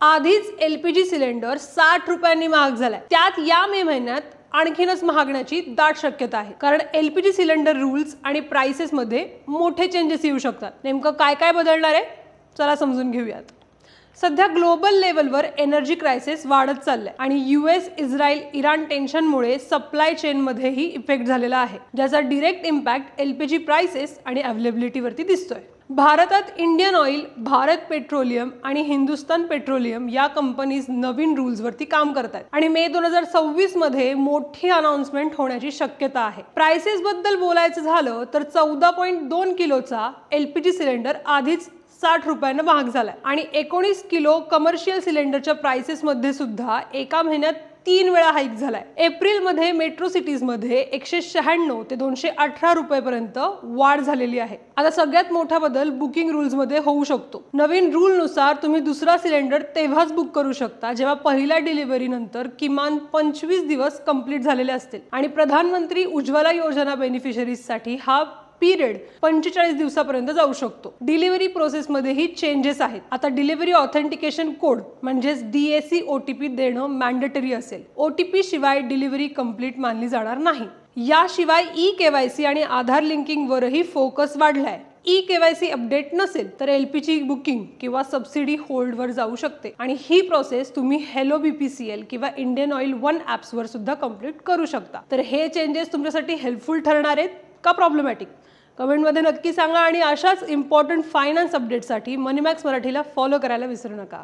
आधीच LPG cylinder 60 रुपयांनी महाग झालाय, त्यात या मे महिन्यात आणखीनच महागण्याची दाट शक्यता आहे. कारण एलपीजी सिलेंडर रूल्स आणि प्राइसेस मध्ये मोठे चेंजेस येऊ शकतात. नेमकं काय काय बदलणार आहे, चला समजून घेऊयात. सध्या ग्लोबल लेवलवर एनर्जी क्रायसिस वाढत चाललंय आणि यूएस, इस्रायल, इराण टेन्शनमुळे सप्लाय चेनमध्येही इफेक्ट झालेला आहे, ज्याचा डायरेक्ट इम्पॅक्ट एलपीजी प्राइसेस आणि अवेलेबिलिटीवरती दिसतोय. भारतात इंडियन ऑइल, भारत पेट्रोलियम आणि हिंदुस्तान पेट्रोलियम या कंपनीज नवीन रूल्सवरती काम करतात आणि मे 2026 मध्ये मोठी अनाउन्समेंट होण्याची शक्यता आहे. प्राइसेस बद्दल बोलायचं झालं तर 14.2 किलोचा एलपीजी सिलेंडर आधीच 60 रुपयांना महाग झालाय आणि 19 किलो कमर्शियल सिलेंडरच्या प्राइसेस मध्ये सुद्धा एका महिन्यात 3 वेळा हाईक झालाय. एप्रिल मध्ये मेट्रो सिटीज मध्ये 196 ते 218 रुपयापर्यंत वाढ झालेली आहे. आता सगळ्यात मोठा बदल बुकिंग रूल्स मध्ये होऊ शकतो. नवीन रूल नुसार तुम्ही दुसरा सिलेंडर तेव्हाच बुक करू शकता जेव्हा पहिल्या डिलिव्हरी नंतर किमान 25 दिवस कंप्लीट झालेले असतील आणि प्रधानमंत्री उज्ज्वला योजना बेनिफिशरीज साठी हा पिरियड 45 दिवसापर्यंत जाऊ शकतो. डिलिव्हरी प्रोसेस मध्येही चेंजेस आहेत. आता डिलिव्हरी ऑथेंटिकेशन कोड म्हणजेच DAC OTP देणं मॅन्डेटरी असेल. OTP शिवाय डिलिव्हरी कंप्लीट मानली जाणार नाही. याशिवाय ई-KYC आणि आधार लिंकिंग वरही फोकस वाढलाय. ई-KYC अपडेट नसेल तर एलपीजी बुकिंग किंवा सबसिडी होल्डवर जाऊ शकते आणि ही प्रोसेस तुम्ही हेलो BPCL किंवा इंडियन ऑइल वन ॲप्सवर सुद्धा कंप्लीट करू शकता. तर हे चेंजेस तुमच्यासाठी हेल्पफुल ठरणार आहेत का प्रॉब्लेमॅटिक? कमेंटमध्ये नक्की सांगा आणि अशाच इम्पॉर्टंट फायनान्स अपडेटसाठी मनीमॅक्स मराठीला फॉलो करायला विसरू नका.